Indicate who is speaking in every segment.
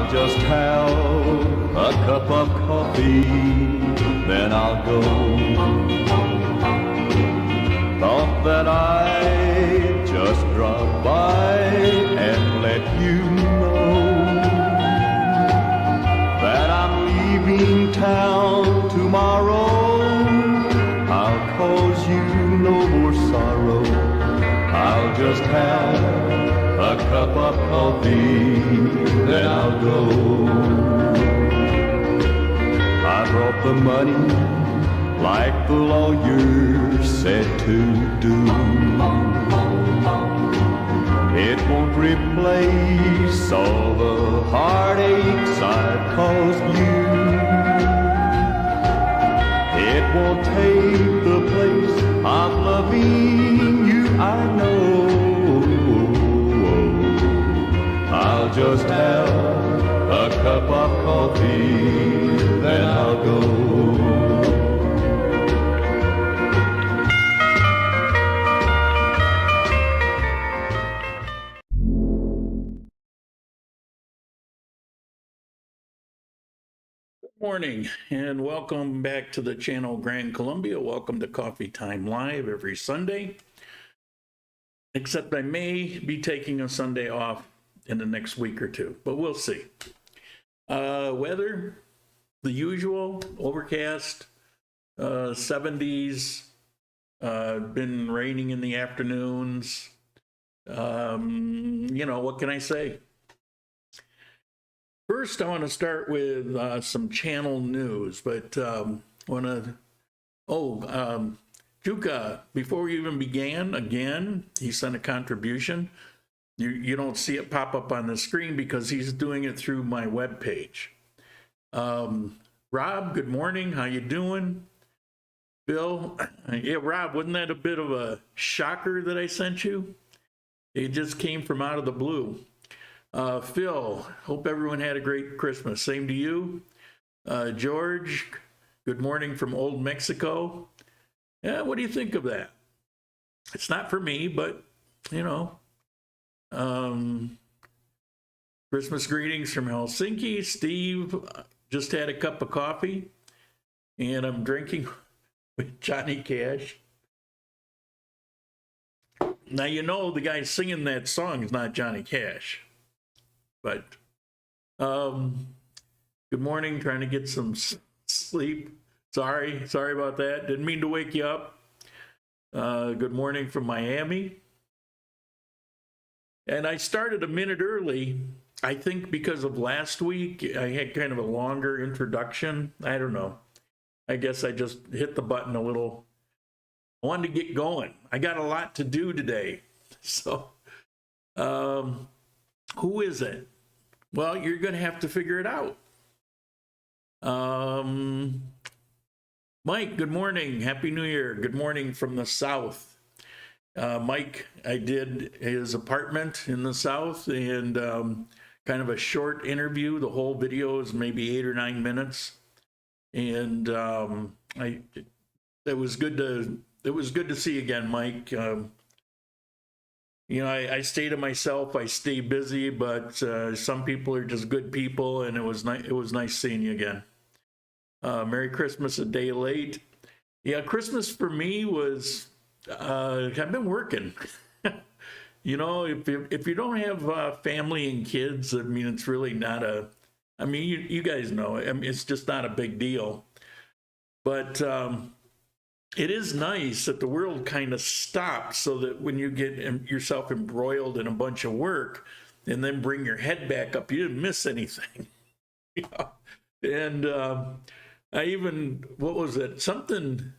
Speaker 1: I'll just have a cup of coffee, then I'll go. Thought that I'd just drop by and let you know that I'm leaving town tomorrow. I'll cause you no more sorrow. I'll just have a cup of coffee, then I'll go. I brought the money like the lawyer said to do. It won't replace all the heartaches I've caused you. It won't take the place of loving you, I know. I'll just have a cup of coffee, then I'll go.
Speaker 2: Morning and welcome back to the channel Grand Colombia. Welcome to Coffee Time Live every Sunday, except I may be taking a Sunday off in the next week or two, but we'll see. Weather, the usual, overcast, 70s, been raining in the afternoons. You know, what can I say? First, I want to start with some channel news, but Juka, before we even began, again, he sent a contribution. You don't see it pop up on the screen because he's doing it through my webpage. Rob, good morning. How you doing? Bill, yeah, Rob, wasn't that a bit of a shocker that I sent you? It just came from out of the blue. Phil, hope everyone had a great Christmas. Same to you. George, good morning from Old Mexico. Yeah, what do you think of that? It's not for me, but, you know, Christmas greetings from Helsinki. Steve, just had a cup of coffee, and I'm drinking with Johnny Cash. Now, you know, the guy singing that song is not Johnny Cash. But good morning, trying to get some sleep. Sorry about that. Didn't mean to wake you up. Good morning from Miami. And I started a minute early, I think because of last week. I had kind of a longer introduction. I don't know. I guess I just hit the button a little. I wanted to get going. I got a lot to do today. So, who is it? Well, you're going to have to figure it out. Mike, good morning. Happy New Year. Good morning from the South. Mike, I did his apartment in the South and kind of a short interview. The whole video is maybe 8 or 9 minutes. And it was good to see you again, Mike. You know, I stay to myself. I stay busy, but some people are just good people, and it was nice seeing you again. Merry Christmas a day late. Yeah, Christmas for me was I've been working. You know, if you don't have family and kids, I mean, it's really not a. I mean, you guys know. I mean, it's just not a big deal. But it is nice that the world kind of stops so that when you get yourself embroiled in a bunch of work and then bring your head back up, you didn't miss anything. Yeah. And I even, what was it? Something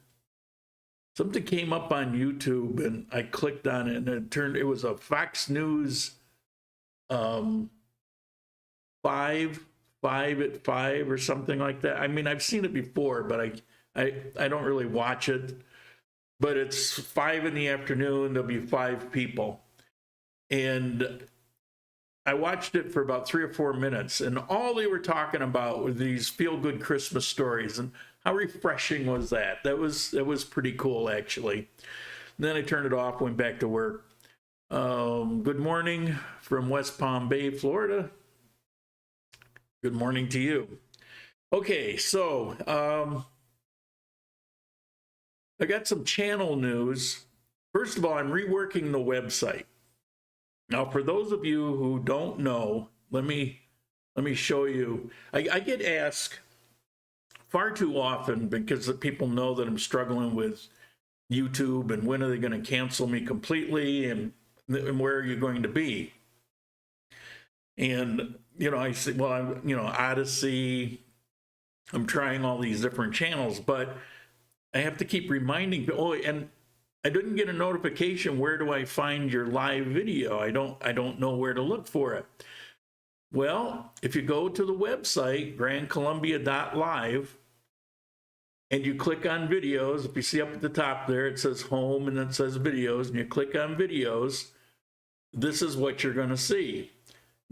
Speaker 2: came up on YouTube and I clicked on it and it was a Fox News 5 at 5 or something like that. I mean, I've seen it before, but I don't really watch it, but it's 5 in the afternoon. There'll be 5 people. And I watched it for about 3 or 4 minutes, and all they were talking about were these feel-good Christmas stories. And how refreshing was that? That was pretty cool, actually. And then I turned it off, went back to work. Good morning from West Palm Bay, Florida. Good morning to you. Okay, so I got some channel news. First of all, I'm reworking the website. Now, for those of you who don't know, let me show you. I get asked far too often, because people know that I'm struggling with YouTube and when are they going to cancel me completely, and where are you going to be? And, you know, I say, well, I'm, you know, Odyssey, I'm trying all these different channels, but I have to keep reminding people, oh, and I didn't get a notification. Where do I find your live video? I don't know where to look for it. Well, if you go to the website, grandcolumbia.live, and you click on videos, if you see up at the top there, it says home and it says videos, and you click on videos, this is what you're going to see.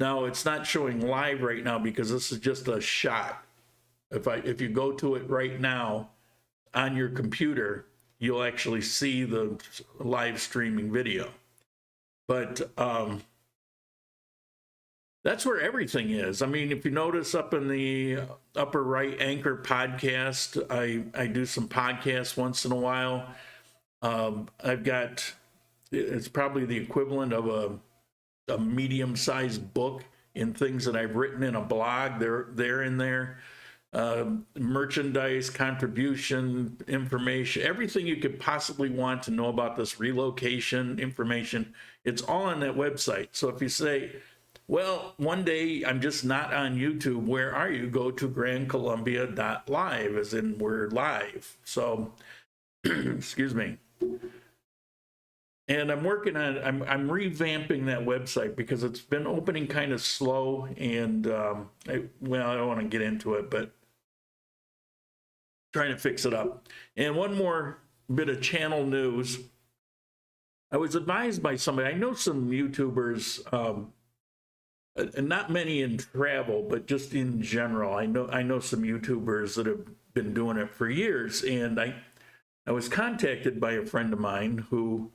Speaker 2: Now, it's not showing live right now because this is just a shot. If you go to it right now on your computer, you'll actually see the live streaming video. But that's where everything is. I mean, if you notice up in the upper right, Anchor podcast, I do some podcasts once in a while. I've got, it's probably the equivalent of a medium-sized book in things that I've written in a blog. They're in there. Merchandise, contribution, information, everything you could possibly want to know about this relocation information, it's all on that website. So if you say, well, one day I'm just not on YouTube, where are you? Go to grandcolumbia.live, as in we're live. So, excuse me. And I'm working on, I'm revamping that website because it's been opening kind of slow, and I don't want to get into it, but trying to fix it up. And one more bit of channel news. I was advised by somebody, I know some YouTubers, and not many in travel, but just in general. I know some YouTubers that have been doing it for years, and I was contacted by a friend of mine who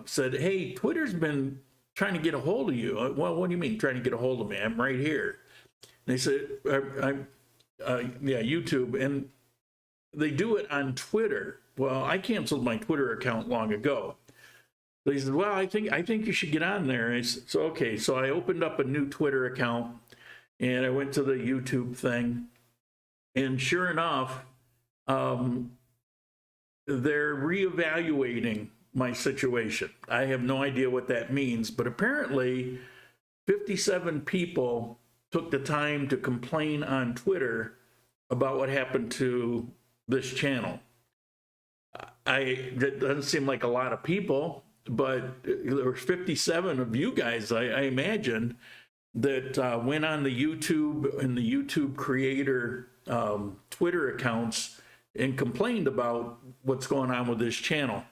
Speaker 2: said, hey, Twitter's been trying to get a hold of you. Well, what do you mean trying to get a hold of me? I'm right here. And they said, yeah, YouTube, and they do it on Twitter. Well, I canceled my Twitter account long ago. So he said, well, I think you should get on there. And I said, so, okay. So I opened up a new Twitter account, and I went to the YouTube thing, and sure enough, they're reevaluating my situation. I have no idea what that means, but apparently 57 people took the time to complain on Twitter about what happened to this channel. That doesn't seem like a lot of people, but there were 57 of you guys, I imagine, that went on the YouTube and the YouTube creator Twitter accounts and complained about what's going on with this channel.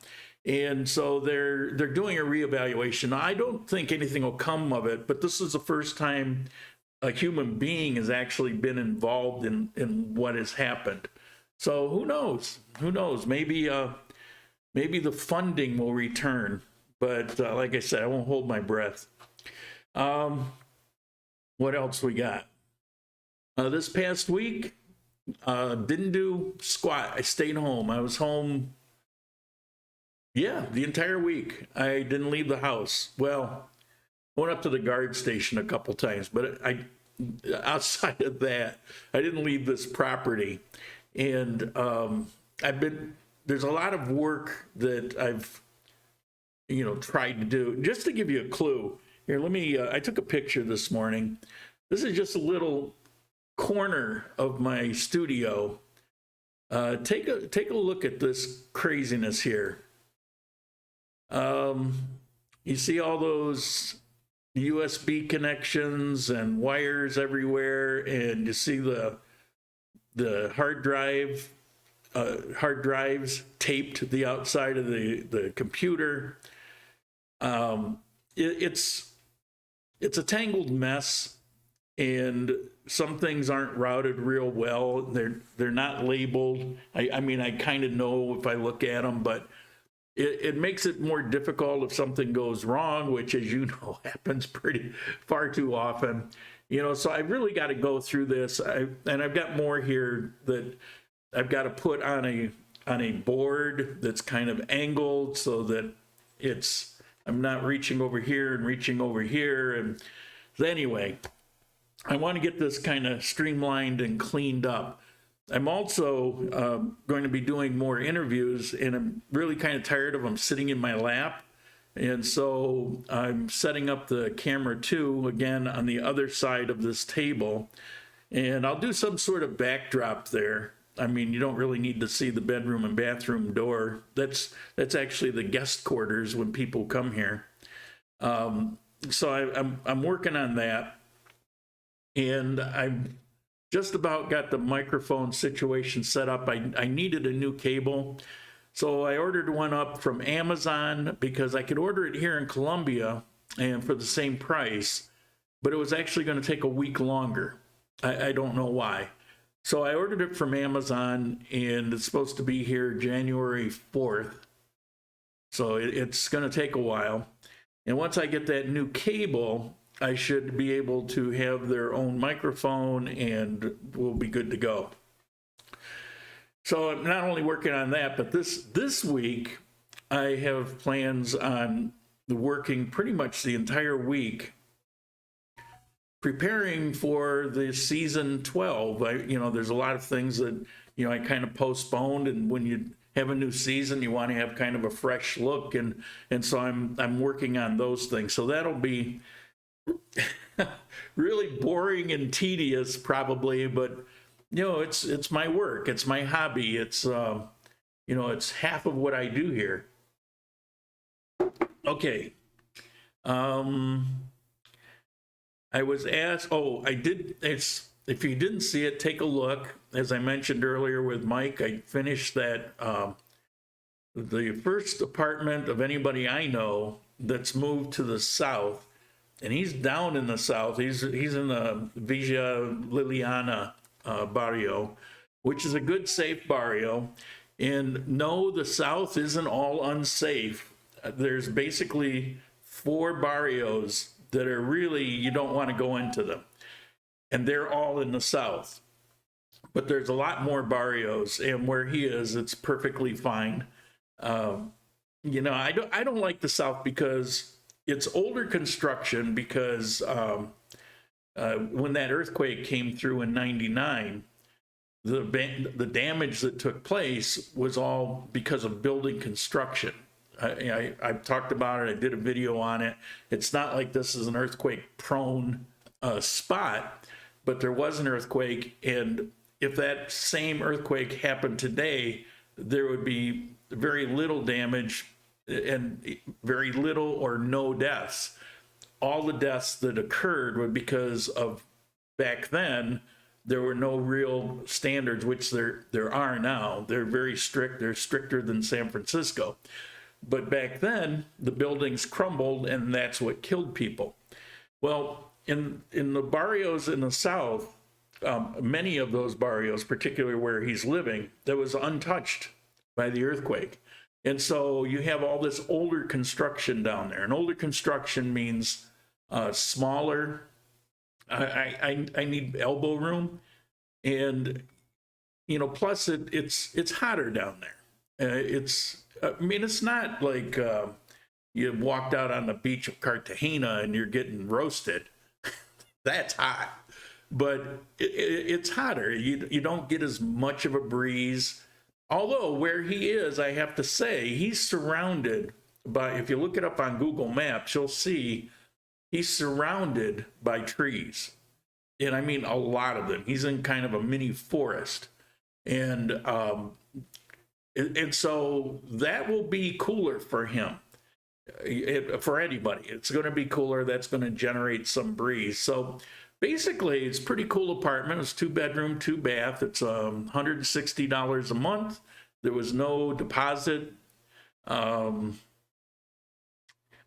Speaker 2: And so they're doing a reevaluation. I don't think anything will come of it, but this is the first time a human being has actually been involved in what has happened. So who knows? Who knows? Maybe the funding will return. But like I said, I won't hold my breath. What else we got? This past week, didn't do squat. I stayed home. I was home, yeah, the entire week. I didn't leave the house. Well, I went up to the guard station a couple times, but outside of that, I didn't leave this property. And there's a lot of work that I've, tried to do. Just to give you a clue, here, let me, I took a picture this morning. This is just a little corner of my studio. Take a look at this craziness here. You see all those USB connections and wires everywhere, and you see the hard drives taped to the outside of the computer. It's a tangled mess, and some things aren't routed real well. They're not labeled. I mean, I kind of know if I look at them, but it makes it more difficult if something goes wrong, which, as you know, happens pretty far too often. You know, so I really got to go through this. And I've got more here that I've got to put on a board that's kind of angled so that I'm not reaching over here and reaching over here. And anyway, I want to get this kind of streamlined and cleaned up. I'm also going to be doing more interviews, and I'm really kind of tired of them sitting in my lap. And so I'm setting up the camera too, again, on the other side of this table. And I'll do some sort of backdrop there. I mean, you don't really need to see the bedroom and bathroom door. That's actually the guest quarters when people come here. So I'm working on that. And I've just about got the microphone situation set up. I needed a new cable. So I ordered one up from Amazon because I could order it here in Colombia and for the same price, but it was actually going to take a week longer. I don't know why. So I ordered it from Amazon, and it's supposed to be here January 4th. So it's going to take a while. And once I get that new cable, I should be able to have their own microphone, and we'll be good to go. So I'm not only working on that, but this week I have plans on working pretty much the entire week preparing for the season 12. There's a lot of things that, I kind of postponed, and when you have a new season, you want to have kind of a fresh look, and so I'm working on those things. So that'll be really boring and tedious probably, but it's my work, it's my hobby, it's it's half of what I do here. Okay. I was asked, if you didn't see it, take a look. As I mentioned earlier with Mike, I finished that, the first apartment of anybody I know that's moved to the south, and he's down in the south. He's in the Villa Liliana barrio, which is a good, safe barrio. And no, the south isn't all unsafe. There's basically 4 barrios that are really, you don't want to go into them. And they're all in the south. But there's a lot more barrios, and where he is, it's perfectly fine. I don't like the south because it's older construction, because when that earthquake came through in '99, the damage that took place was all because of building construction. I've talked about it. I did a video on it. It's not like this is an earthquake-prone spot, but there was an earthquake, and if that same earthquake happened today, there would be very little damage and very little or no deaths. All the deaths that occurred were because of, back then, there were no real standards, which there are now. They're very strict. They're stricter than San Francisco. But back then, the buildings crumbled, and that's what killed people. Well, in the barrios in the south, many of those barrios, particularly where he's living, that was untouched by the earthquake. And so you have all this older construction down there. And older construction means smaller. I need elbow room. And, plus it's hotter down there. It's not like you walked out on the beach of Cartagena and you're getting roasted. That's hot. But it's hotter. You don't get as much of a breeze. Although where he is, I have to say, he's surrounded by, if you look it up on Google Maps, you'll see he's surrounded by trees. And I mean a lot of them. He's in kind of a mini forest. And so that will be cooler for him. For anybody, it's going to be cooler. That's going to generate some breeze. So basically, it's a pretty cool apartment. It's 2-bedroom, 2-bath. It's $160 a month. There was no deposit. I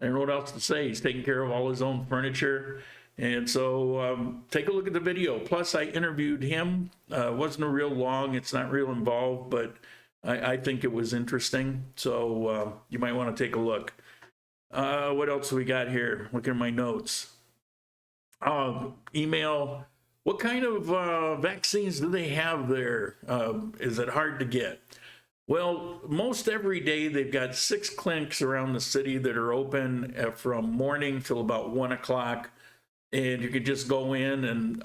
Speaker 2: don't know what else to say. He's taking care of all his own furniture. And so take a look at the video. Plus, I interviewed him. It wasn't a real long. It's not real involved, but I think it was interesting. So you might want to take a look. What else we got here? Look at my notes. email, what kind of vaccines do they have there? Is it hard to get? Well, most every day they've got 6 clinics around the city that are open from morning till about 1 o'clock, and you could just go in and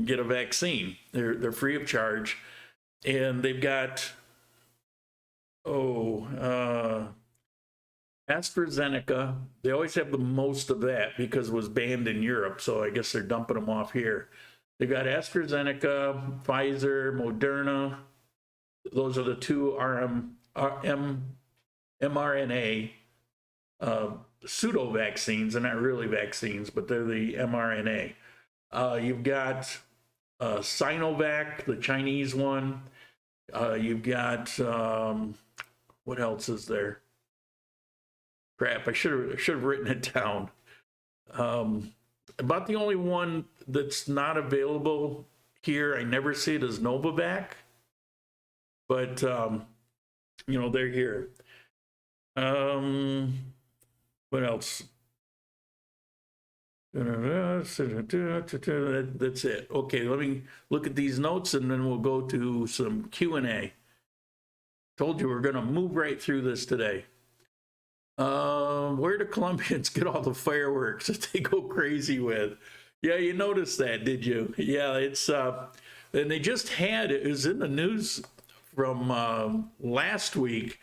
Speaker 2: get a vaccine. They're free of charge, and they've got AstraZeneca. They always have the most of that because it was banned in Europe, so I guess they're dumping them off here. They've got AstraZeneca, Pfizer, Moderna. Those are the two mRNA pseudo vaccines. They're not really vaccines, but they're the mRNA. You've got Sinovac, the Chinese one. You've got what else is there? Crap! I should have written it down. About the only one that's not available here, I never see it, is Novavax. But, you know, they're here. What else? That's it. Okay, let me look at these notes and then we'll go to some Q&A. Told you we're going to move right through this today. Where do Colombians get all the fireworks that they go crazy with? Yeah, you noticed that, did you? Yeah, it's, and they just had, it was in the news from last week,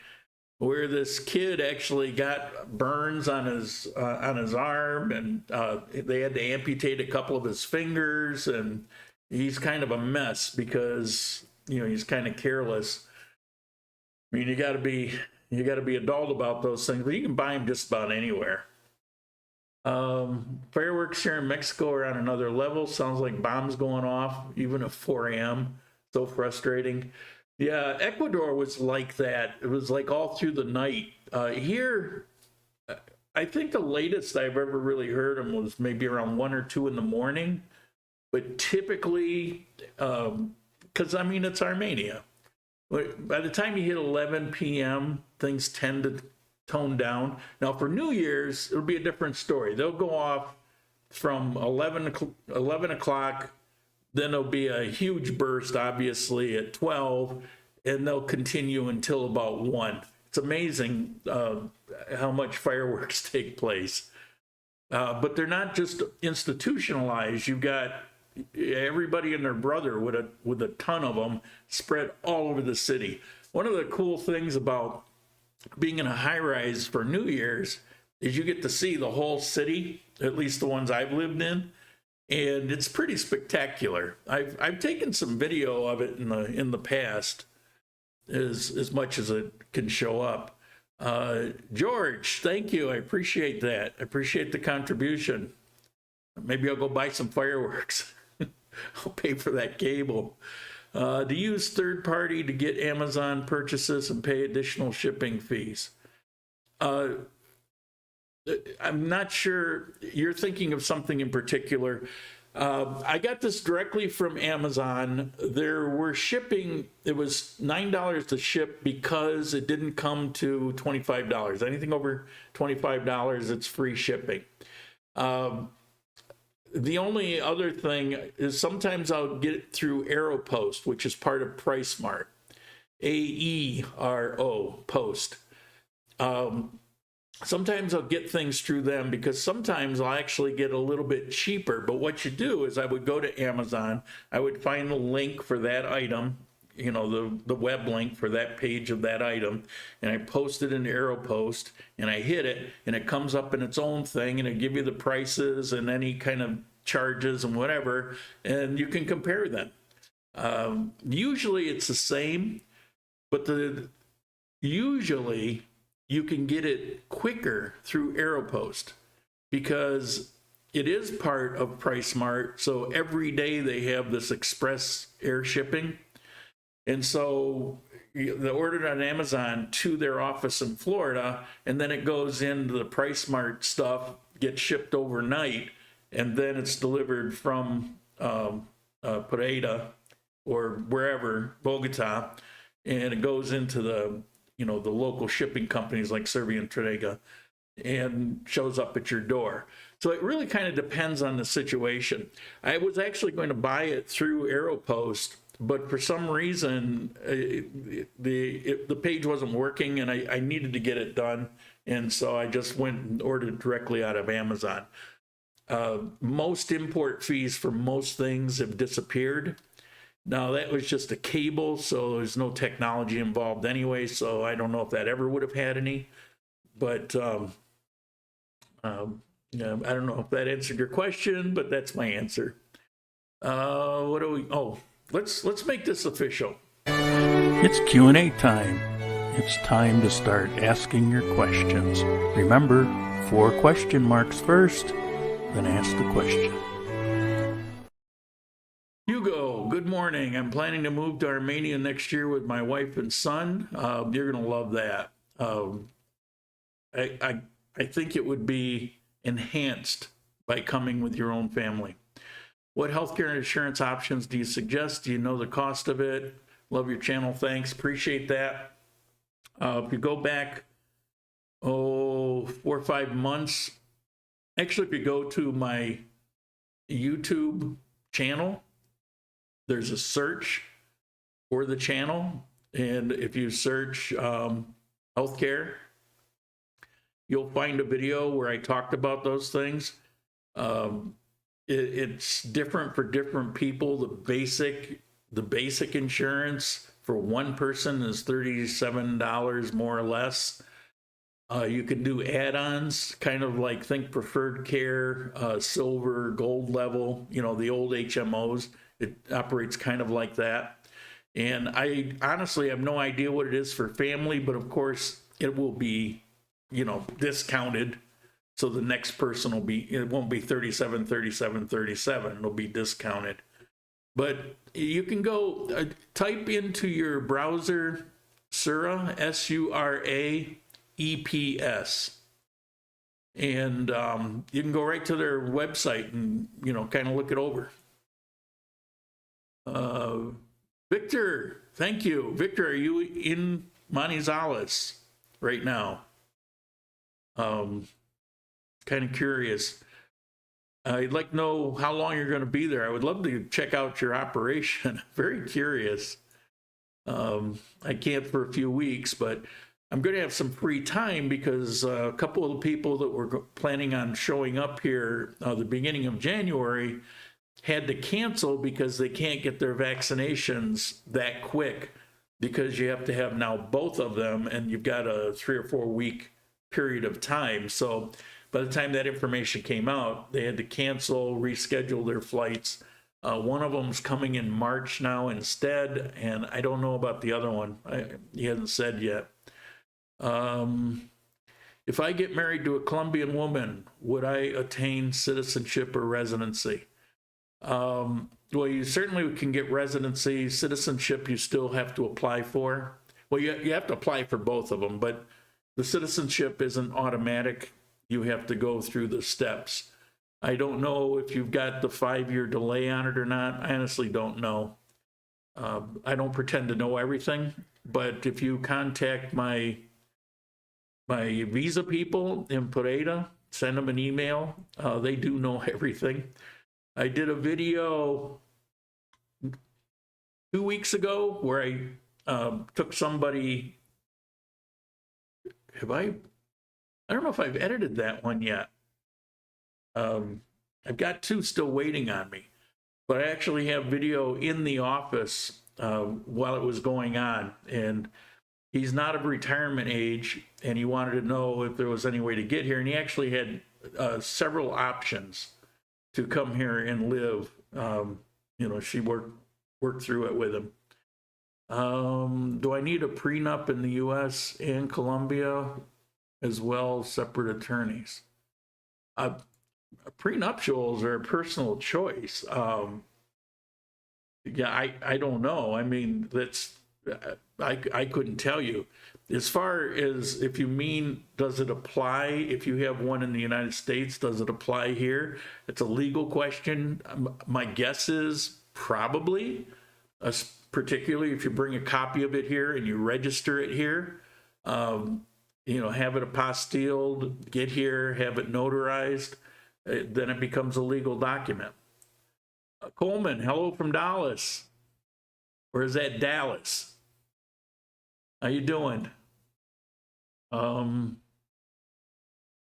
Speaker 2: where this kid actually got burns on his arm, and they had to amputate a couple of his fingers, and he's kind of a mess because, you know, he's kind of careless. I mean, you got to be adult about those things, but you can buy them just about anywhere. Fireworks here in Mexico are on another level. Sounds like bombs going off even at 4 a.m. So frustrating. Yeah, Ecuador was like that. It was like all through the night. Here, I think the latest I've ever really heard them was maybe around 1 or 2 in the morning. But typically, because I mean, it's Armenia. By the time you hit 11 p.m., things tend to tone down. Now, for New Year's, it'll be a different story. They'll go off from 11 o'clock. Then there'll be a huge burst, obviously, at 12, and they'll continue until about 1. It's amazing how much fireworks take place. But they're not just institutionalized. You've got everybody and their brother with a ton of them spread all over the city. One of the cool things about being in a high-rise for New Year's is you get to see the whole city, at least the ones I've lived in. And it's pretty spectacular. I've taken some video of it in the past, as much as it can show up. George, thank you. I appreciate that. I appreciate the contribution. Maybe I'll go buy some fireworks. I'll pay for that cable. Do you use third party to get Amazon purchases and pay additional shipping fees? I'm not sure you're thinking of something in particular. I got this directly from Amazon. There were shipping, it was $9 to ship because it didn't come to $25. Anything over $25, it's free shipping. The only other thing is sometimes I'll get it through AeroPost, which is part of PriceSmart. AERO Post. Sometimes I'll get things through them because sometimes I'll actually get a little bit cheaper. But what you do is I would go to Amazon, I would find the link for that item, you know, the web link for that page of that item, and I post it in AeroPost, and I hit it, and it comes up in its own thing, and it give you the prices and any kind of charges and whatever, and you can compare them. Usually it's the same, but usually you can get it quicker through AeroPost because it is part of PriceSmart. So every day they have this express air shipping. And so they ordered on Amazon to their office in Florida, and then it goes into the PriceSmart stuff, gets shipped overnight, and then it's delivered from Pereira or wherever, Bogota, and it goes into the, you know, the local shipping companies like Servia and Entrega. and shows up at your door. So it really kind of depends on the situation. I was actually going to buy it through AeroPost, but for some reason the page wasn't working, and I needed to get it done, and so I just went and ordered directly out of Amazon. Most import fees for most things have disappeared. Now, that was just a cable, so there's no technology involved anyway, so I don't know if that ever would have had any. But yeah, I don't know if that answered your question, but that's my answer. What do we? Oh, let's make this official.
Speaker 3: It's Q&A time. It's time to start asking your questions. Remember, 4 question marks first, then ask the question.
Speaker 2: Hugo, good morning. I'm planning to move to Armenia next year with my wife and son. You're gonna love that. I think it would be enhanced by coming with your own family. What healthcare and insurance options do you suggest? Do you know the cost of it? Love your channel. Thanks. Appreciate that. If you go back, 4 or 5 months, actually, if you go to my YouTube channel, there's a search for the channel. And if you search healthcare, you'll find a video where I talked about those things. It's different for different people. The basic insurance for one person is $37 more or less. You can do add-ons, kind of like think preferred care, silver, gold level, you know, the old HMOs. It operates kind of like that. And I honestly have no idea what it is for family, but of course it will be, you know, discounted. So the next person will be, it won't be 37, 37, 37. It'll be discounted. But you can go type into your browser Sura, SURAEPS. And you can go right to their website and, you know, kind of look it over. Victor, thank you. Victor, are you in Manizales right now? Kind of curious. I'd like to know how long you're going to be there. I would love to check out your operation. Very curious. I can't for a few weeks, but I'm going to have some free time because a couple of the people that were planning on showing up here the beginning of January had to cancel because they can't get their vaccinations that quick, because you have to have now both of them, and you've got a 3 or 4 week period of time. So by the time that information came out, they had to cancel, reschedule their flights. One of them's coming in March now instead, and I don't know about the other one. He hasn't said yet. If I get married to a Colombian woman, would I attain citizenship or residency? Well, you certainly can get residency. Citizenship, you still have to apply for. Well, you have to apply for both of them, but the citizenship isn't automatic. You have to go through the steps. I don't know if you've got the 5-year delay on it or not. I honestly don't know. I don't pretend to know everything, but if you contact my visa people in Pereira, send them an email. They do know everything. I did a video 2 weeks ago where I took somebody. I don't know if I've edited that one yet. I've got 2 still waiting on me, but I actually have video in the office while it was going on, and he's not of retirement age, and he wanted to know if there was any way to get here, and he actually had several options to come here and live. You know, she worked through it with him. Do I need a prenup in the US and Colombia as well, separate attorneys? Prenuptials are a personal choice. Yeah, I don't know. I mean, that's, I couldn't tell you. As far as if you mean, does it apply if you have one in the United States? Does it apply here? It's a legal question. My guess is probably, particularly if you bring a copy of it here and you register it here. you know, have it apostilled, get here, have it notarized, then it becomes a legal document. Coleman, hello from Dallas. Or is that Dallas? How you doing? In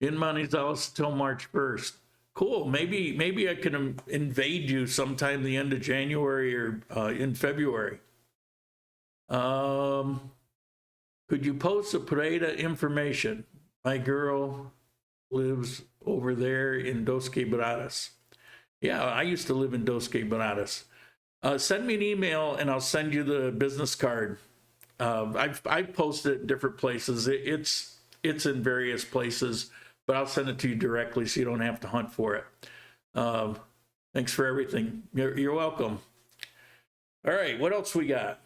Speaker 2: Manizales till March 1st. Cool. Maybe I can invade you sometime the end of January or in February. Could you post the Pareda information? My girl lives over there in Dos Quebradas. Yeah, I used to live in Dos Quebradas. Send me an email and I'll send you the business card. I've posted it in different places. It's in various places, but I'll send it to you directly so you don't have to hunt for it. Thanks for everything. You're welcome. All right, what else we got?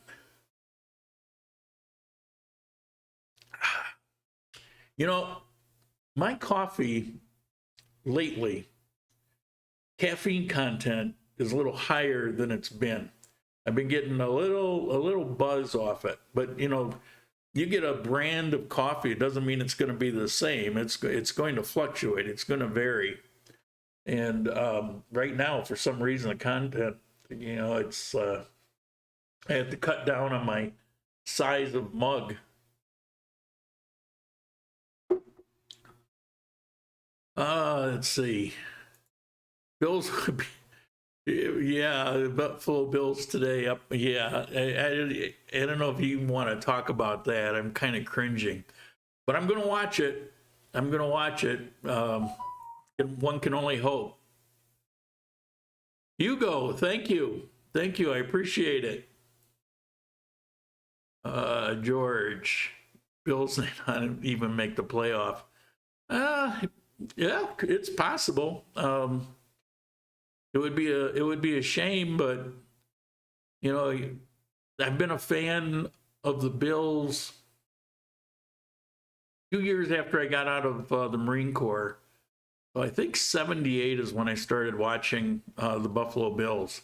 Speaker 2: You know, my coffee lately, caffeine content is a little higher than it's been. I've been getting a little buzz off it, but you know, you get a brand of coffee, it doesn't mean it's going to be the same. It's going to fluctuate. It's going to vary. And right now, for some reason, the content, you know, it's I had to cut down on my size of mug. Let's see. Bills would be, yeah, Buffalo Bills today up. Yeah, I don't know if you want to talk about that. I'm kind of cringing, but I'm going to watch it. I'm going to watch it. One can only hope. Hugo, thank you. Thank you. I appreciate it. George, Bills may not even make the playoff. Yeah, it's possible. It would be a shame, but you know, I've been a fan of the Bills 2 years after I got out of the Marine Corps. So I think 78 is when I started watching the Buffalo Bills.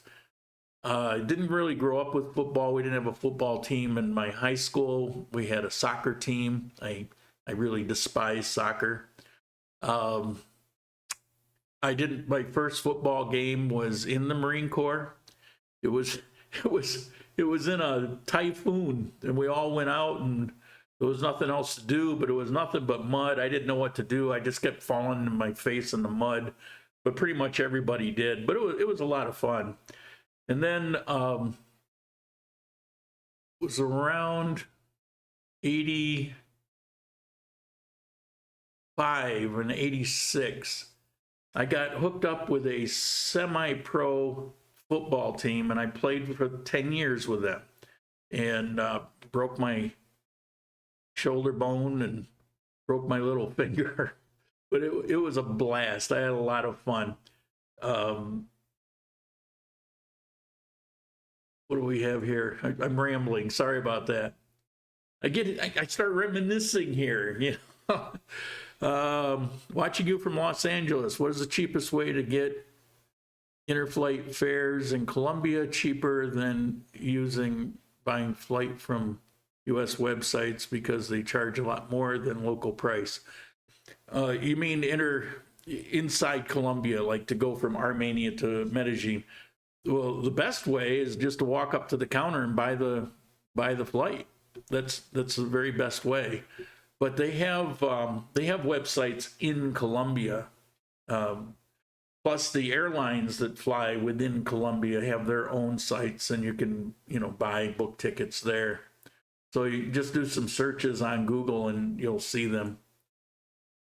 Speaker 2: I didn't really grow up with football. We didn't have a football team in my high school. We had a soccer team. I really despise soccer. My first football game was in the Marine Corps. It was in a typhoon, and we all went out, and there was nothing else to do, but it was nothing but mud. I didn't know what to do. I just kept falling in my face in the mud, but pretty much everybody did. But it was a lot of fun. And then it was around 85 and 86. I got hooked up with a semi-pro football team, and I played for 10 years with them, and broke my shoulder bone and broke my little finger. But it was a blast. I had a lot of fun. What do we have here? I'm rambling. Sorry about that. I start reminiscing here. You know. Watching you from Los Angeles, what is the cheapest way to get interflight fares in Colombia? Cheaper than buying flight from US websites because they charge a lot more than local price. You mean inside Colombia, like to go from Armenia to Medellin? Well, the best way is just to walk up to the counter and buy the flight. That's the very best way. But they have websites in Colombia. Plus, the airlines that fly within Colombia have their own sites, and you can book tickets there. So you just do some searches on Google, and you'll see them.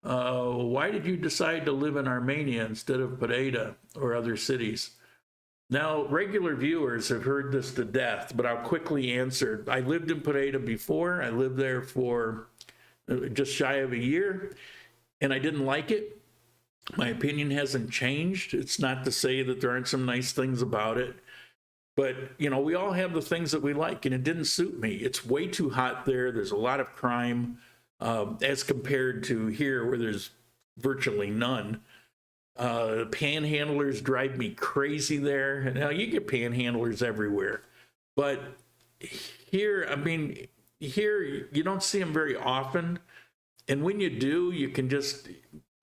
Speaker 2: Why did you decide to live in Armenia instead of Pareda or other cities? Now, regular viewers have heard this to death, but I'll quickly answer. I lived in Pareda before. I lived there for just shy of a year, and I didn't like it. My opinion hasn't changed. It's not to say that there aren't some nice things about it, but we all have the things that we like, and it didn't suit me. It's way too hot there. There's a lot of crime as compared to here, where there's virtually none. Panhandlers drive me crazy there. Now, you get panhandlers everywhere, but here you don't see them very often. And when you do, you can just,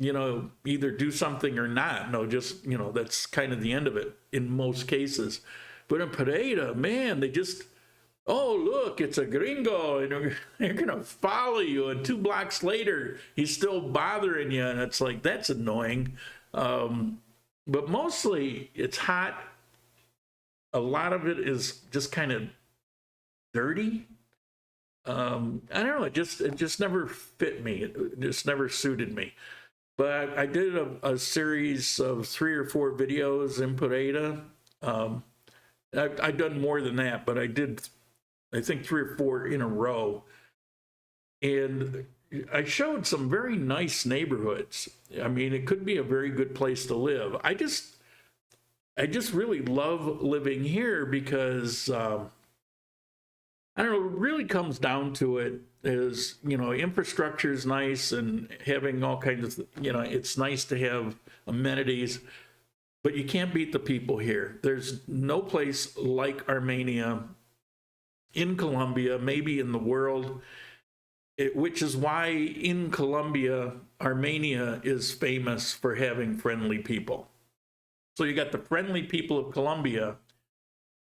Speaker 2: either do something or not. No, just, that's kind of the end of it in most cases. But in Pereira, man, they just, oh, look, it's a gringo, and they're going to follow you. And 2 blocks later, he's still bothering you. And it's like, that's annoying. But mostly it's hot. A lot of it is just kind of dirty. I don't know. It just never fit me. It just never suited me. But I did a series of 3 or 4 videos in Pereira. I've done more than that, but I did, I think, 3 or 4 in a row. And I showed some very nice neighborhoods. I mean, it could be a very good place to live. I just really love living here because, I don't know, it really comes down to it is, infrastructure is nice and having all kinds of, it's nice to have amenities, but you can't beat the people here. There's no place like Armenia in Colombia, maybe in the world, which is why in Colombia, Armenia is famous for having friendly people. So you got the friendly people of Colombia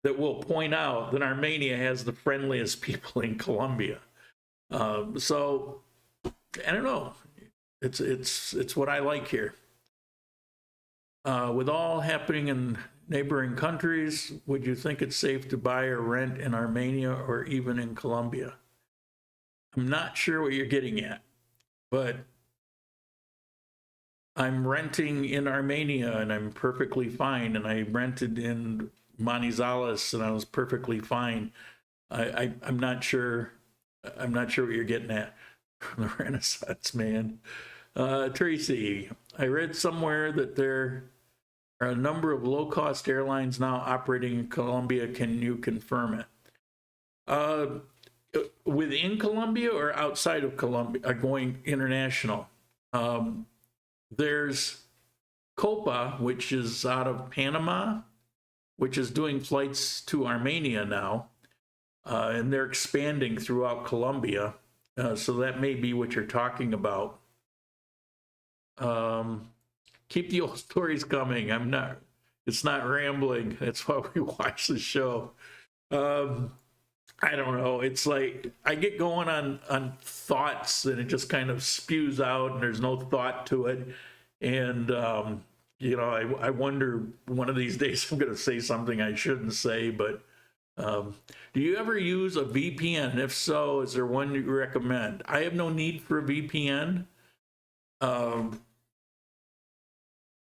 Speaker 2: that will point out that Armenia has the friendliest people in Colombia. So I don't know. It's what I like here. With all happening in neighboring countries, would you think it's safe to buy or rent in Armenia or even in Colombia? I'm not sure what you're getting at, but I'm renting in Armenia and I'm perfectly fine. And I rented in Manizales and I was perfectly fine. I'm not sure. I'm not sure what you're getting at. The Renaissance man. Tracy, I read somewhere that there are a number of low-cost airlines now operating in Colombia. Can you confirm it? Within Colombia or outside of Colombia, going international? There's Copa, which is out of Panama, which is doing flights to Armenia now, and they're expanding throughout Colombia. So that may be what you're talking about. Keep the old stories coming. It's not rambling. That's why we watch the show. I don't know. It's like I get going on thoughts and it just kind of spews out and there's no thought to it. And, I wonder one of these days I'm going to say something I shouldn't say, but do you ever use a VPN? And if so, is there one you recommend? I have no need for a VPN.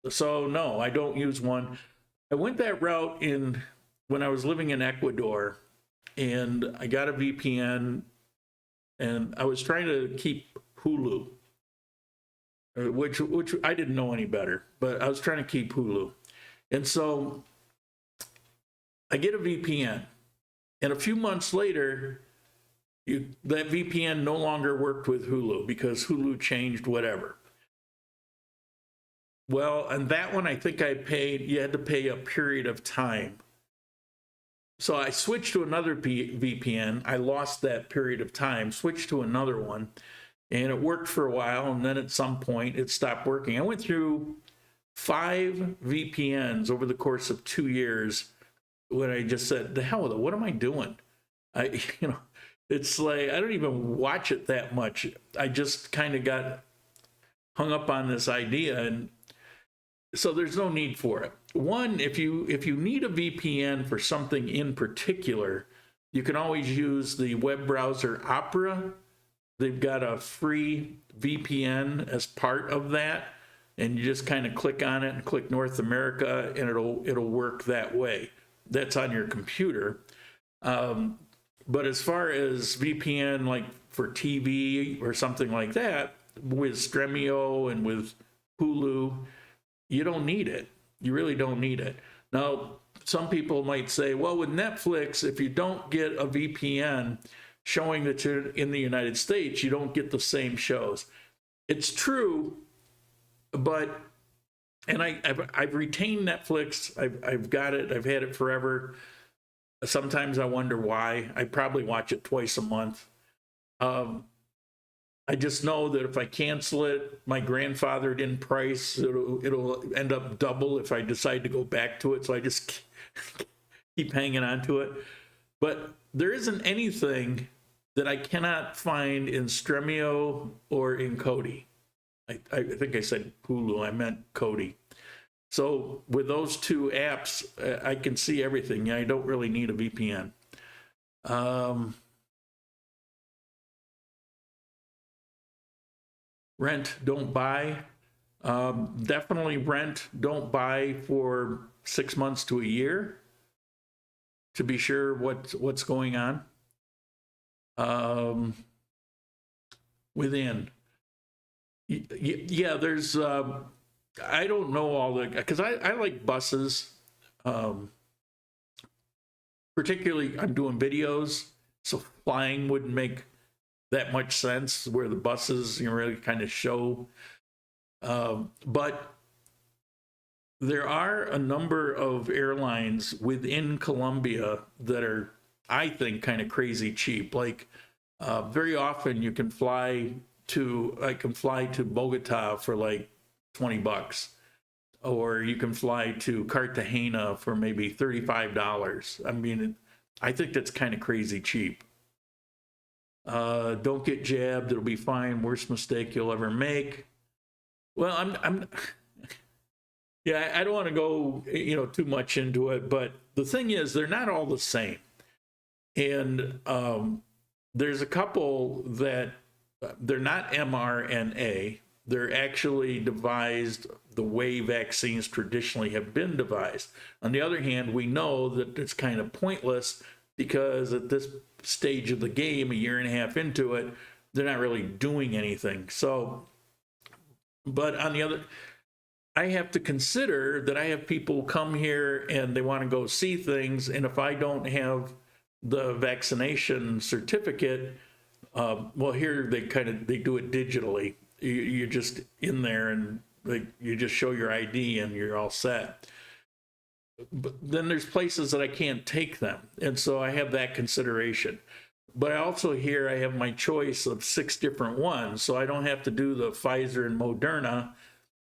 Speaker 2: So no, I don't use one. I went that route when I was living in Ecuador, and I got a VPN, and I was trying to keep Hulu, which I didn't know any better, but I was trying to keep Hulu. And so I get a VPN, and a few months later, that VPN no longer worked with Hulu because Hulu changed whatever. Well, and that one I think you had to pay a period of time. So I switched to another VPN. I lost that period of time, switched to another one, and it worked for a while, and then at some point it stopped working. I went through 5 VPNs over the course of 2 years when I just said, the hell with it, what am I doing? It's like, I don't even watch it that much. I just kind of got hung up on this idea, and so there's no need for it. One, if you need a VPN for something in particular, you can always use the web browser Opera. They've got a free VPN as part of that, and you just kind of click on it and click North America, and it'll work that way. That's on your computer. But as far as VPN, like for TV or something like that, with Stremio and with Hulu, you don't need it. You really don't need it. Now, some people might say, well, with Netflix, if you don't get a VPN showing that you're in the United States, you don't get the same shows. It's true, but, and I've retained Netflix. I've got it. I've had it forever. Sometimes I wonder why. I probably watch it twice a month. I just know that if I cancel it, my grandfathered in price, it'll end up double if I decide to go back to it. So I just keep hanging on to it. But there isn't anything that I cannot find in Stremio or in Kodi. I think I said Hulu, I meant Kodi. So with those two apps, I can see everything. I don't really need a VPN. Rent, don't buy. Definitely rent, don't buy for 6 months to a year to be sure what's going on. Within. Yeah, there's, I don't know all the, because I like buses. Particularly, I'm doing videos, so flying wouldn't make that much sense where the buses really kind of show. But there are a number of airlines within Colombia that are, I think, kind of crazy cheap. Like very often you can fly to, I can fly to Bogota for like $20, or you can fly to Cartagena for maybe $35. I mean, I think that's kind of crazy cheap. Don't get jabbed, it'll be fine. Worst mistake you'll ever make. Well, I'm yeah, I don't want to go, too much into it, but the thing is, they're not all the same. And there's a couple that they're not mRNA. They're actually devised the way vaccines traditionally have been devised. On the other hand, we know that it's kind of pointless because at this stage of the game, a year and a half into it, they're not really doing anything. So, but on the other, I have to consider that I have people come here and they want to go see things, and if I don't have the vaccination certificate, well, here they do it digitally. You're just in there and you just show your ID and you're all set. But then there's places that I can't take them, and so I have that consideration. But I also here I have my choice of 6 different ones, so I don't have to do the Pfizer and Moderna.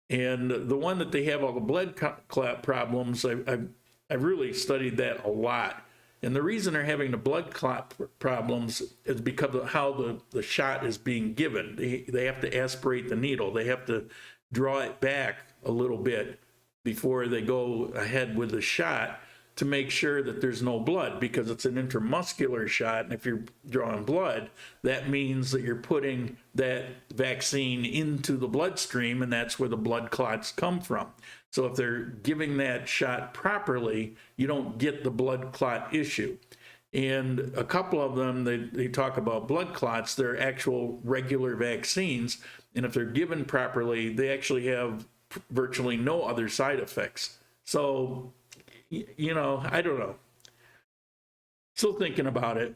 Speaker 2: And the one that they have all the blood clot problems, I've really studied that a lot. And the reason they're having the blood clot problems is because of how the shot is being given. They have to aspirate the needle. They have to draw it back a little bit before they go ahead with the shot to make sure that there's no blood, because it's an intramuscular shot. And if you're drawing blood, that means that you're putting that vaccine into the bloodstream, and that's where the blood clots come from. So if they're giving that shot properly, you don't get the blood clot issue. And a couple of them, they talk about blood clots, they're actual regular vaccines. And if they're given properly, they actually have virtually no other side effects. So, I don't know. Still thinking about it.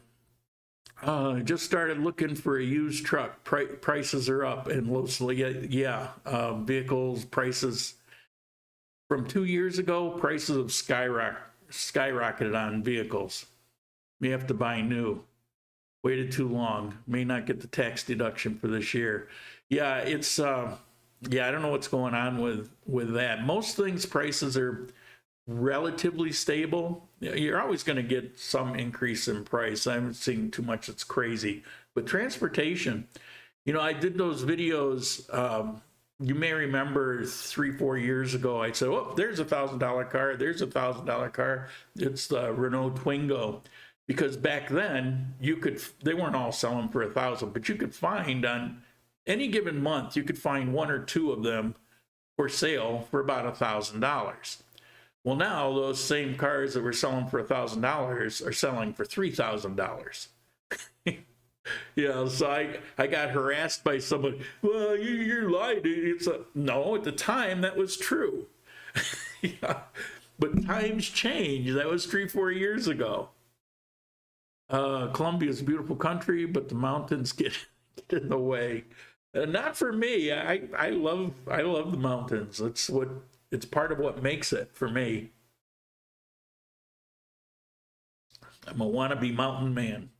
Speaker 2: Just started looking for a used truck. Prices are up, and vehicles prices from 2 years ago. Prices have skyrocketed on vehicles. May have to buy new. Waited too long. May not get the tax deduction for this year. Yeah, it's I don't know what's going on with that. Most things prices are relatively stable. You're always going to get some increase in price. I haven't seen too much that's crazy. But transportation, I did those videos. You may remember 3-4 years ago, I said, oh, there's $1,000 car. There's $1,000 car. It's the Renault Twingo. Because back then, they weren't all selling for $1,000, but you could find on any given month, you could find 1 or 2 of them for sale for about $1,000. Well, now those same cars that were selling for $1,000 are selling for $3,000. So I got harassed by somebody. Well, you're lying. No, at the time that was true. But times change. That was 3-4 years ago. Colombia is a beautiful country, but the mountains get in the way. Not for me. I love the mountains. It's part of what makes it for me. I'm a wannabe mountain man.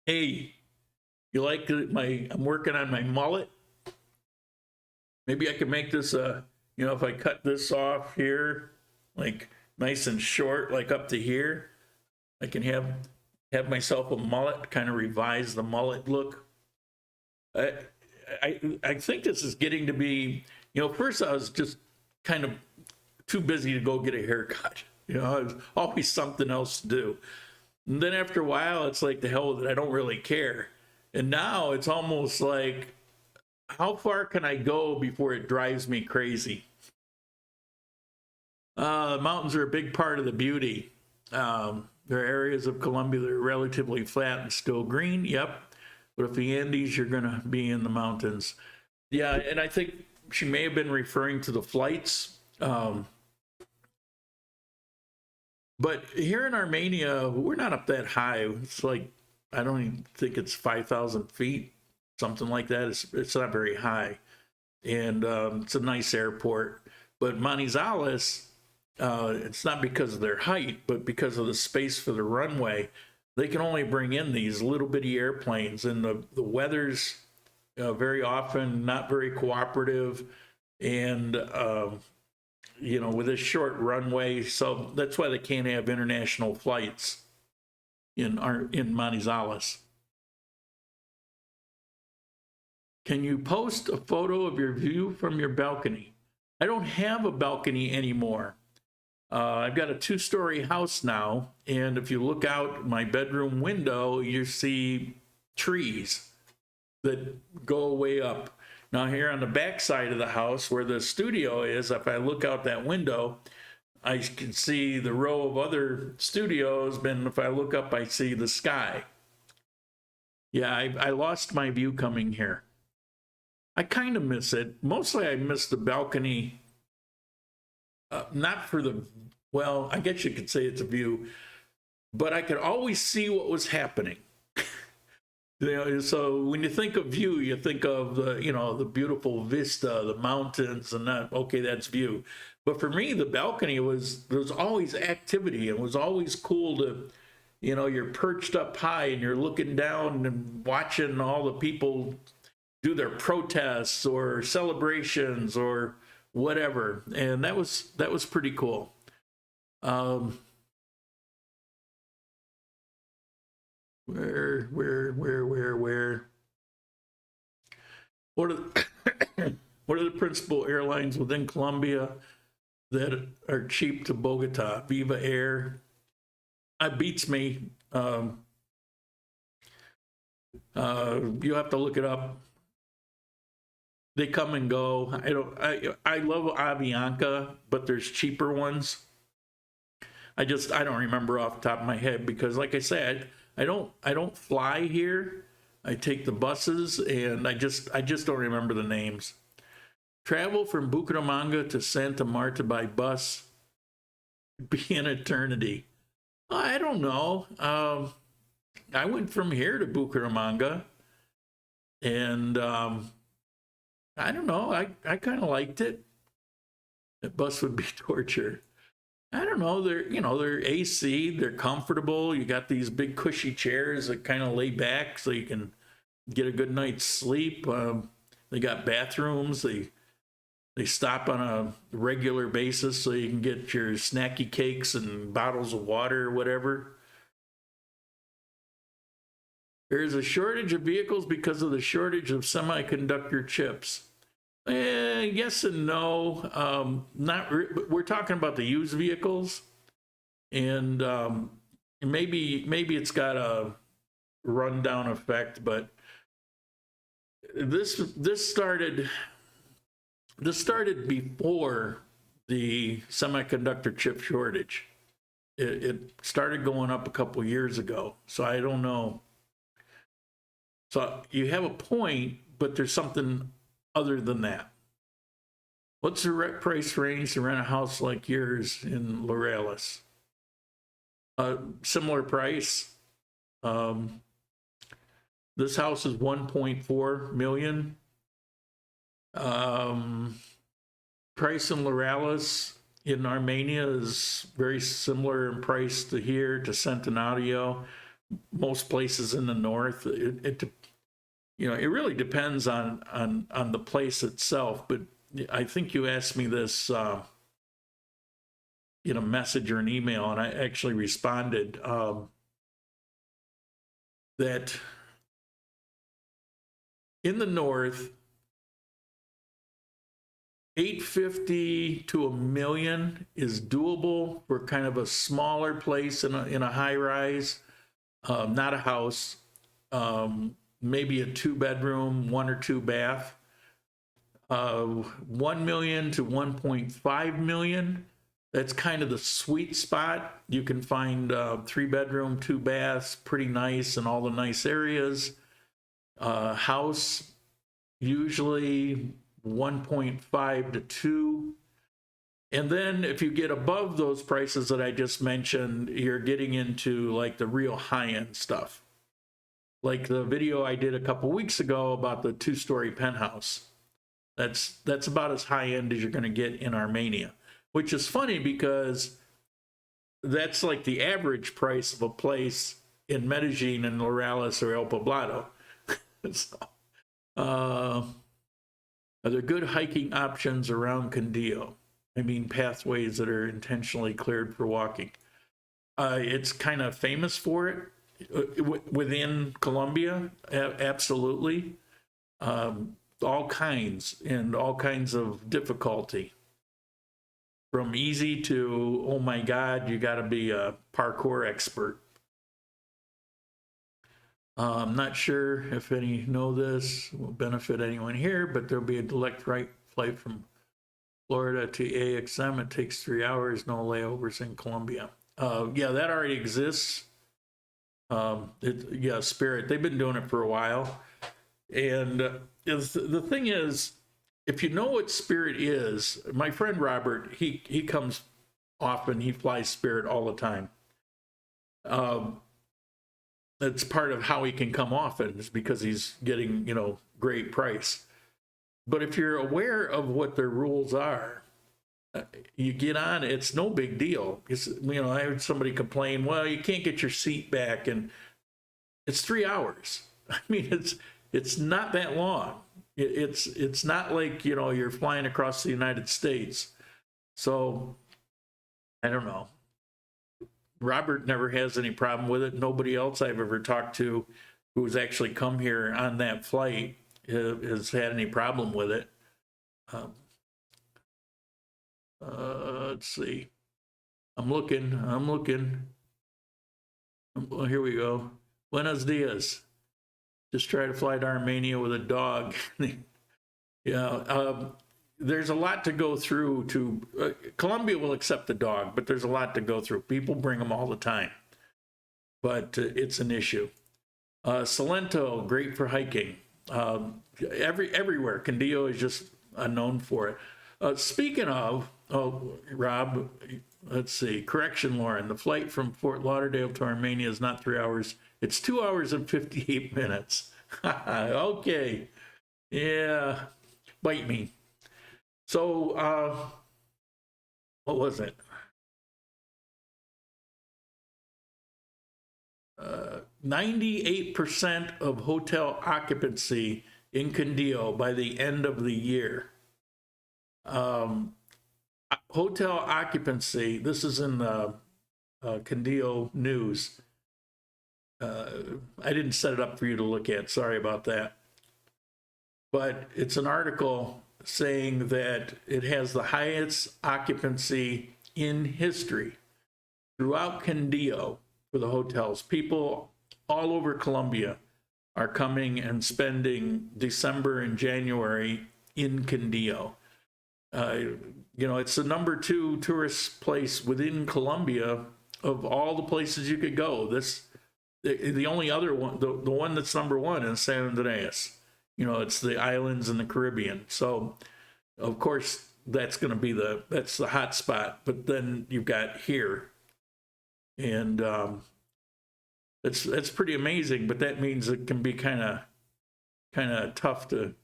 Speaker 2: Hey, You like I'm working on my mullet. Maybe I could make this you know, if I cut this off here, like nice and short, like up to here, I can have myself a mullet, kind of revise the mullet look. I think this is getting to be, you know, first I was just kind of too busy to go get a haircut. You know, there's always something else to do. And then after a while, it's like, the hell with it, I don't really care. And now it's almost like, how far can I go before it drives me crazy? Mountains are a big part of the beauty. There are areas of Colombia that are relatively flat and still green. Yep. But if the Andes, you're going to be in the mountains. Yeah, and I think she may have been referring to the flights. But here in Armenia, we're not up that high. It's like, I don't even think it's 5,000 feet, something like that. It's not very high. And it's a nice airport. But Manizales, it's not because of their height, but because of the space for the runway. They can only bring in these little bitty airplanes, and the weather's very often not very cooperative, and you know, with this short runway, so that's why they can't have international flights in Manizales. Can you post a photo of your view from your balcony? I don't have a balcony anymore. I've got a 2-story house now, and if you look out my bedroom window, you see trees that go way up. Now here on the back side of the house where the studio is, if I look out that window, I can see the row of other studios, and if I look up, I see the sky. Yeah, I lost my view coming here. I kind of miss it. Mostly I miss the balcony. Not for the, well, I guess you could say it's a view, but I could always see what was happening. You know, so when you think of view, you think of the, you know, the beautiful vista, the mountains, and that, okay, that's view. But for me, the balcony there was always activity. It was always cool to, you know, you're perched up high and you're looking down and watching all the people do their protests or celebrations or whatever, and that was pretty cool. Where? What are what are the principal airlines within Colombia that are cheap to Bogota? Viva Air. It beats me. You have to look it up. They come and go. I love Avianca, but there's cheaper ones. I don't remember off the top of my head because, like I said, I don't fly here. I take the buses, and I just don't remember the names. Travel from Bucaramanga to Santa Marta by bus be an eternity. I don't know. I went from here to Bucaramanga, and I don't know. I kind of liked it. The bus would be torture. I don't know. They're AC. They're comfortable. You got these big cushy chairs that kind of lay back so you can get a good night's sleep. They got bathrooms. They stop on a regular basis so you can get your snacky cakes and bottles of water or whatever. There's a shortage of vehicles because of the shortage of semiconductor chips. Yes and no. We're talking about the used vehicles, and maybe it's got a rundown effect, but this started before the semiconductor chip shortage. It started going up a couple years ago, so I don't know. So you have a point, but there's something other than that. What's the price range to rent a house like yours in Laurales? Similar price. This house is 1.4 million. Price in Laurales in Armenia is very similar in price to here, to Centenario. Most places in the north, you know, it really depends on the place itself. But I think you asked me this in a message or an email, and I actually responded that in the north, 850 to $1 million is doable for kind of a smaller place in a high rise, not a house, maybe a 2-bedroom, 1 or 2 bath. 1 million to 1.5 million. That's kind of the sweet spot. You can find 3-bedroom, 2 baths, pretty nice in all the nice areas. House, usually 1.5 to 2. And then if you get above those prices that I just mentioned, you're getting into like the real high-end stuff. Like the video I did a couple weeks ago about the 2-story penthouse. That's about as high-end as you're going to get in Armenia, which is funny because that's like the average price of a place in Medellin and Laurales or El Poblado. So, are there good hiking options around Candio? I mean, pathways that are intentionally cleared for walking. It's kind of famous for it within Colombia, absolutely. All kinds and all kinds of difficulty. From easy to, oh my God, you got to be a parkour expert. I'm not sure if any know this will benefit anyone here, but there'll be a direct flight from Florida to AXM. It takes 3 hours, no layovers in Colombia. Yeah, that already exists. Yeah, Spirit, they've been doing it for a while. And the thing is, if you know what Spirit is, my friend Robert, he comes often, he flies Spirit all the time. That's part of how he can come often, is because he's getting, you know, great price. But if you're aware of what their rules are, you get on, it's no big deal. It's, you know, I heard somebody complain, well, you can't get your seat back, and it's 3 hours. I mean, it's not that long. It's not like, you know, you're flying across the United States. So I don't know. Robert never has any problem with it. Nobody else I've ever talked to who's actually come here on that flight has had any problem with it. Let's see. I'm looking. Oh, here we go. Buenos dias. Just try to fly to Armenia with a dog. Yeah, there's a lot to go through to, Colombia will accept the dog, but there's a lot to go through. People bring them all the time, but it's an issue. Salento, great for hiking. Everywhere. Candio is just known for it. Speaking of, Rob, let's see, correction, Lauren, the flight from Fort Lauderdale to Armenia is not 3 hours. It's 2 hours and 58 minutes. Okay. Yeah. Bite me. So, what was it? 98% of hotel occupancy in Candio by the end of the year. Hotel occupancy, this is in the Candio news. I didn't set it up for you to look at. Sorry about that. But it's an article saying that it has the highest occupancy in history throughout Candio for the hotels. People all over Colombia are coming and spending December and January in Candio. You know, it's the #2 tourist place within Colombia of all the places you could go. The only other one, the one that's #1 is San Andreas. You know, it's the islands in the Caribbean. So, of course, that's going to be that's the hot spot. But then you've got here, and that's pretty amazing. But that means it can be kind of tough to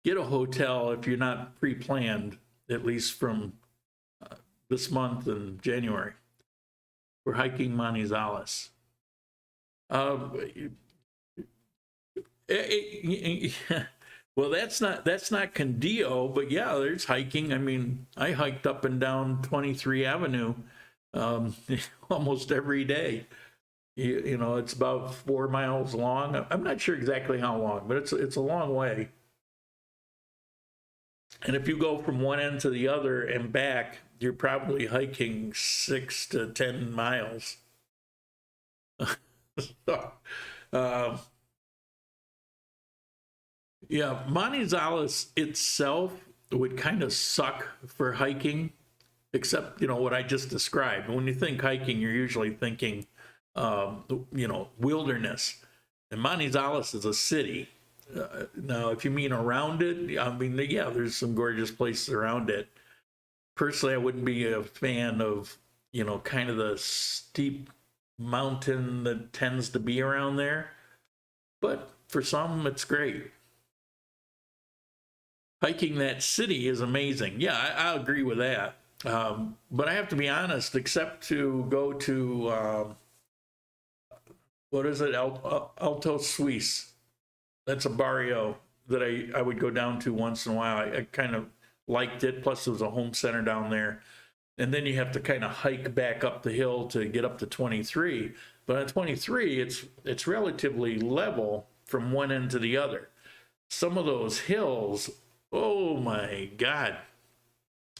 Speaker 2: get a hotel if you're not pre-planned, at least from this month and January. We're hiking Manizales. Well, that's not Candio, but yeah, there's hiking. I mean, I hiked up and down 23 Avenue almost every day. You know, it's about 4 miles long. I'm not sure exactly how long, but it's a long way. And if you go from one end to the other and back, you're probably hiking 6 to 10 miles. So, yeah, Manizales itself would kind of suck for hiking, except, you know, what I just described. When you think hiking, you're usually thinking, you know, wilderness. And Manizales is a city. Now, if you mean around it, I mean, yeah, there's some gorgeous places around it. Personally, I wouldn't be a fan of, you know, kind of the steep mountain that tends to be around there. But for some, it's great. Hiking that city is amazing. Yeah, I agree with that. But I have to be honest, except to go to, what is it, Alto Suisse. That's a barrio that I would go down to once in a while. I kind of liked it. Plus, there was a home center down there. And then you have to kind of hike back up the hill to get up to 23. But on 23, it's relatively level from one end to the other. Some of those hills, oh my God.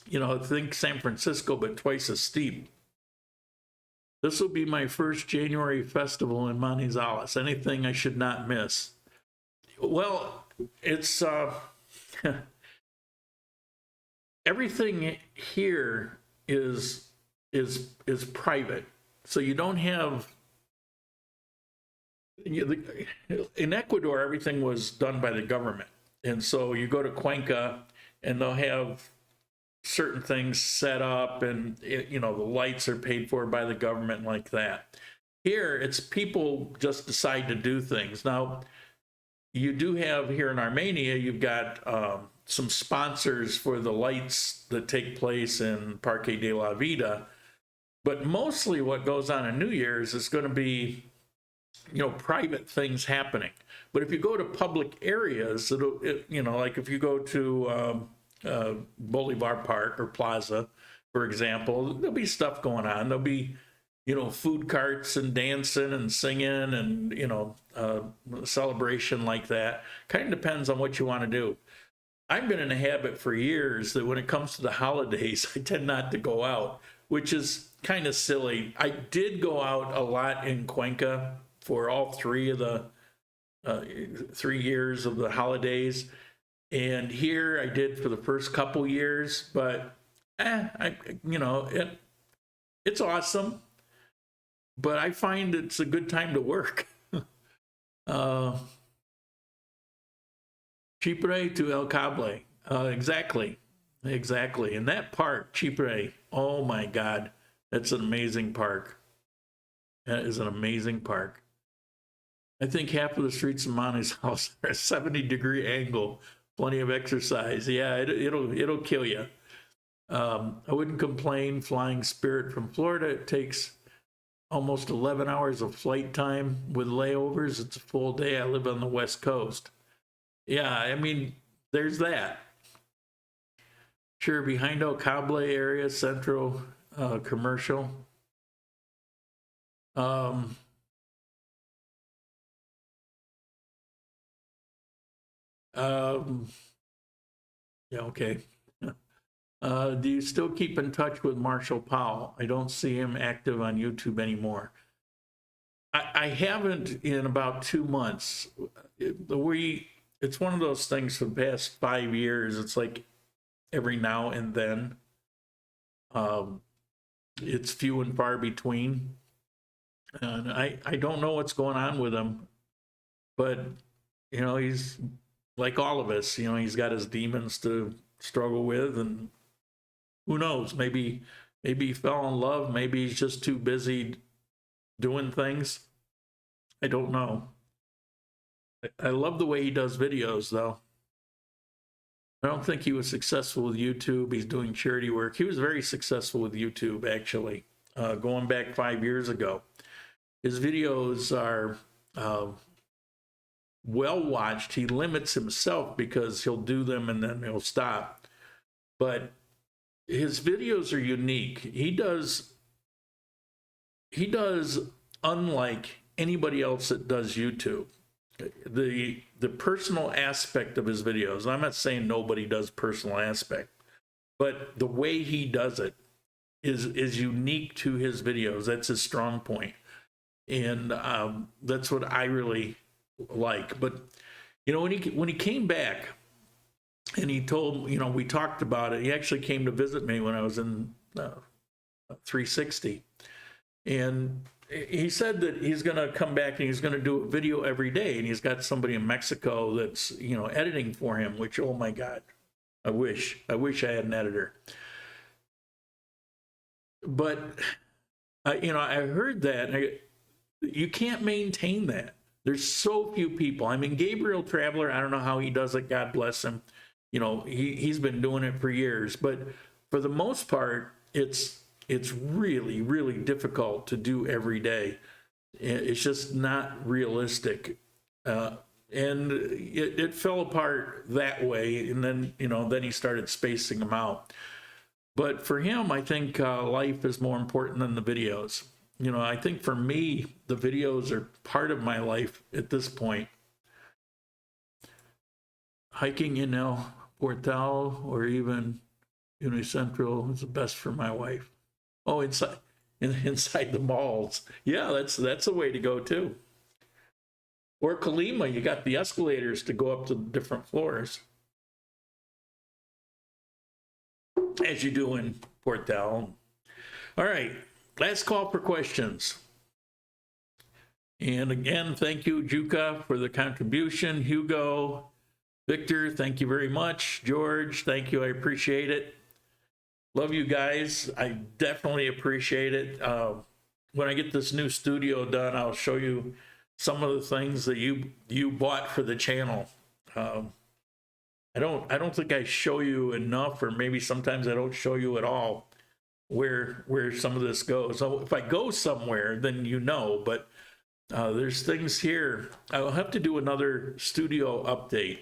Speaker 2: You know, think San Francisco, but twice as steep. This will be my first January festival in Manizales. Anything I should not miss? Well, it's everything here is private, so you don't have. In Ecuador, everything was done by the government, and so you go to Cuenca, and they'll have certain things set up, and you know, the lights are paid for by the government, like that. Here, it's people just decide to do things. Now, you do have here in Armenia, you've got some sponsors for the lights that take place in Parque de la Vida, but mostly what goes on in New Year's is going to be, you know, private things happening. But if you go to public areas, you know, like if you go to Bolivar Park or Plaza, for example, there'll be stuff going on. There'll be, you know, food carts and dancing and singing and, you know, celebration like that. Kind of depends on what you want to do. I've been in a habit for years that when it comes to the holidays, I tend not to go out, which is kind of silly. I did go out a lot in Cuenca for all 3 of the 3 years of the holidays. And here I did for the first couple years, but you know, it's awesome. But I find it's a good time to work. Chipre to El Cable. Exactly. And that park, Chipre, oh my God, that's an amazing park. That is an amazing park. I think half of the streets in Monty's house are a 70-degree angle. Plenty of exercise. Yeah, it'll kill you. I wouldn't complain flying Spirit from Florida. It takes almost 11 hours of flight time with layovers. It's a full day. I live on the West Coast. Yeah, I mean, there's that. Sure, behind El Cable area, Central Commercial. Yeah, okay. Do you still keep in touch with Marshall Powell? I don't see him active on YouTube anymore. I haven't in about 2 months. It's one of those things for the past 5 years. It's like every now and then. It's few and far between. And I don't know what's going on with him. But, you know, he's like all of us. You know, he's got his demons to struggle with, and who knows, maybe he fell in love, maybe he's just too busy doing things. I don't know. I love the way he does videos, though. I don't think he was successful with YouTube. He's doing charity work. He was very successful with YouTube, actually, going back 5 years ago. His videos are well watched. He limits himself because he'll do them and then he'll stop. But his videos are unique. He does unlike anybody else that does YouTube. The personal aspect of his videos, I'm not saying nobody does personal aspect, but the way he does it is unique to his videos. That's his strong point. And that's what I really like. But, you know, when he came back and he told, you know, we talked about it. He actually came to visit me when I was in 360. And he said that he's going to come back and he's going to do a video every day. And he's got somebody in Mexico that's, you know, editing for him, which, oh my God, I wish I had an editor. But, you know, I heard that. You can't maintain that. There's so few people. I mean, Gabriel Traveler, I don't know how he does it. God bless him. You know, he's been doing it for years. But for the most part, it's really, really difficult to do every day. It's just not realistic. And it fell apart that way. And then, you know, then he started spacing them out. But for him, I think life is more important than the videos. You know, I think for me, the videos are part of my life at this point. Hiking in El Portal or even Unicentro is the best for my wife. Oh, inside the malls. Yeah, that's a way to go too. Or Colima, you got the escalators to go up to the different floors, as you do in Portal. All right, last call for questions. And again, thank you, Juka, for the contribution. Hugo, Victor, thank you very much. George, thank you. I appreciate it. Love you guys. I definitely appreciate it. When I get this new studio done, I'll show you some of the things that you bought for the channel. I don't think I show you enough, or maybe sometimes I don't show you at all where some of this goes. So if I go somewhere, then you know, but there's things here. I'll have to do another studio update,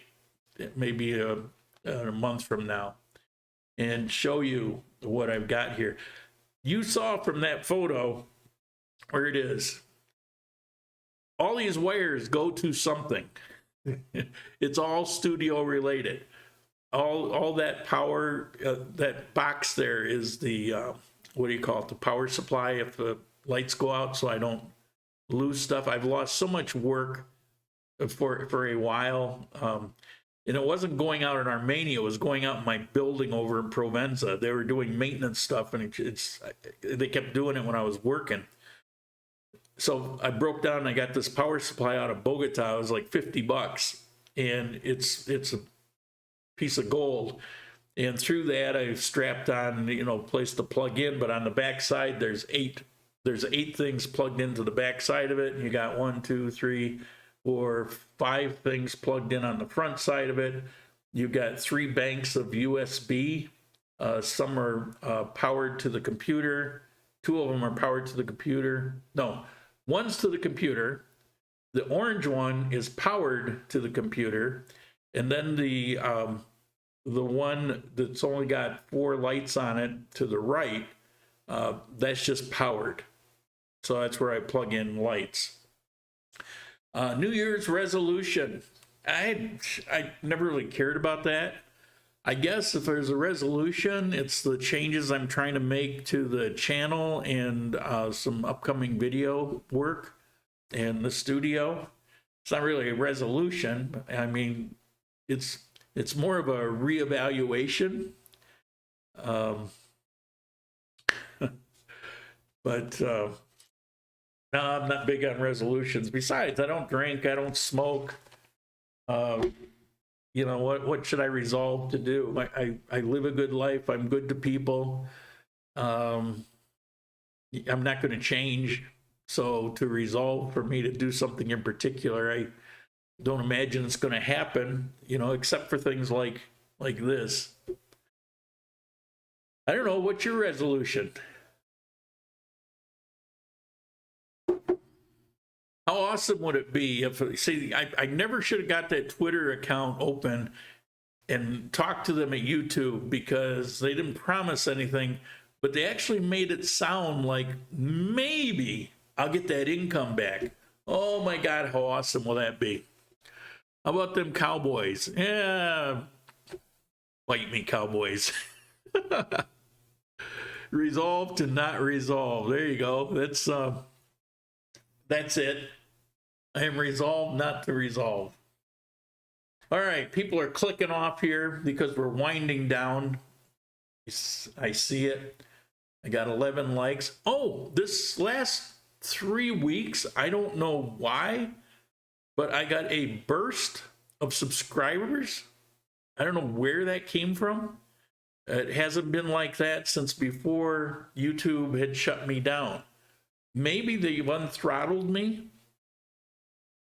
Speaker 2: maybe a month from now, and show you what I've got here. You saw from that photo where it is. All these wires go to something. It's all studio related. All that power, that box there is the, what do you call it? The power supply if the lights go out, so I don't lose stuff. I've lost so much work for a while. And it wasn't going out in Armenia, it was going out in my building over in Provenza. They were doing maintenance stuff, and they kept doing it when I was working. So I broke down and I got this power supply out of Bogota. It was like $50, and it's a piece of gold. And through that, I strapped on, you know, place to plug in. But on the back side, there's eight things plugged into the back side of it. And you got 1, 2, 3, 4, 5 things plugged in on the front side of it. You've got 3 banks of USB. Some are powered to the computer. 2 of them are powered to the computer. No, one's to the computer. The orange one is powered to the computer. And then the one that's only got 4 lights on it to the right, that's just powered. So that's where I plug in lights. New Year's resolution. I never really cared about that. I guess if there's a resolution, it's the changes I'm trying to make to the channel and some upcoming video work in the studio. It's not really a resolution. I mean, it's more of a reevaluation. But no, I'm not big on resolutions. Besides, I don't drink, I don't smoke. You know, what should I resolve to do? I live a good life. I'm good to people. I'm not going to change. So to resolve for me to do something in particular, I don't imagine it's going to happen, you know, except for things like this. I don't know. What's your resolution? How awesome would it be if, see, I never should have got that Twitter account open and talked to them at YouTube, because they didn't promise anything, but they actually made it sound like maybe I'll get that income back. Oh my God, how awesome will that be? How about them Cowboys? Yeah, bite me, Cowboys. Resolve to not resolve. There you go. That's it. I am resolved not to resolve. All right, people are clicking off here because we're winding down. I see it. I got 11 likes. Oh, this last 3 weeks, I don't know why, but I got a burst of subscribers. I don't know where that came from. It hasn't been like that since before YouTube had shut me down. Maybe they've unthrottled me.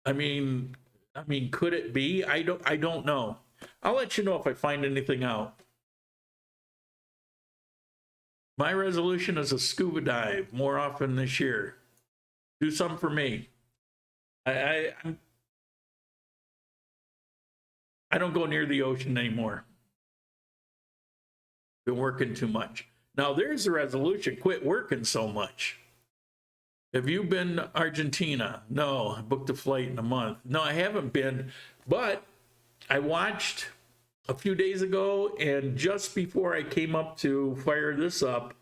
Speaker 2: I mean, could it be? I don't know. I'll let you know if I find anything out. My resolution is a scuba dive more often this year. Do something for me. I don't go near the ocean anymore. Been working too much. Now there's the resolution. Quit working so much. Have you been to Argentina? No, I booked a flight in a month. No, I haven't been, but I watched a few days ago, and just before I came up to fire this up,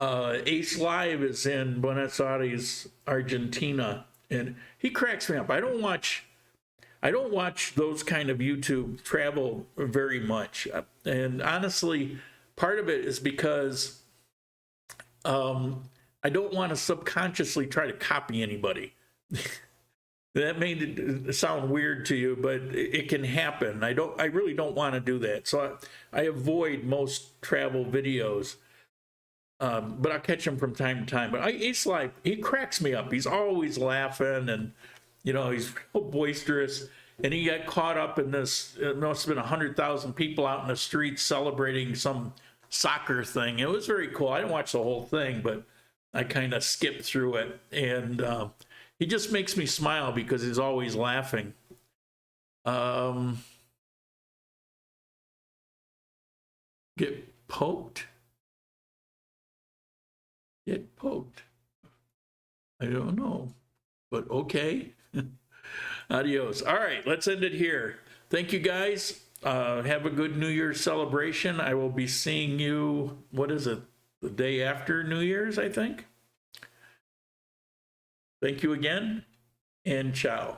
Speaker 2: Ace Live is in Buenos Aires, Argentina, and he cracks me up. I don't watch those kind of YouTube travel very much, and honestly, part of it is because I don't want to subconsciously try to copy anybody. That made it sound weird to you, but it can happen. I really don't want to do that. So I avoid most travel videos, but I'll catch him from time to time. But Ace Live, he cracks me up. He's always laughing, and you know, he's real boisterous. And he got caught up in this. It must have been 100,000 people out in the streets celebrating some soccer thing. It was very cool. I didn't watch the whole thing, but I kind of skipped through it, and he just makes me smile because he's always laughing. Get poked? Get poked. I don't know, but okay. Adios. All right, let's end it here. Thank you, guys. Have a good New Year's celebration. I will be seeing you, what is it? The day after New Year's, I think. Thank you again, and ciao.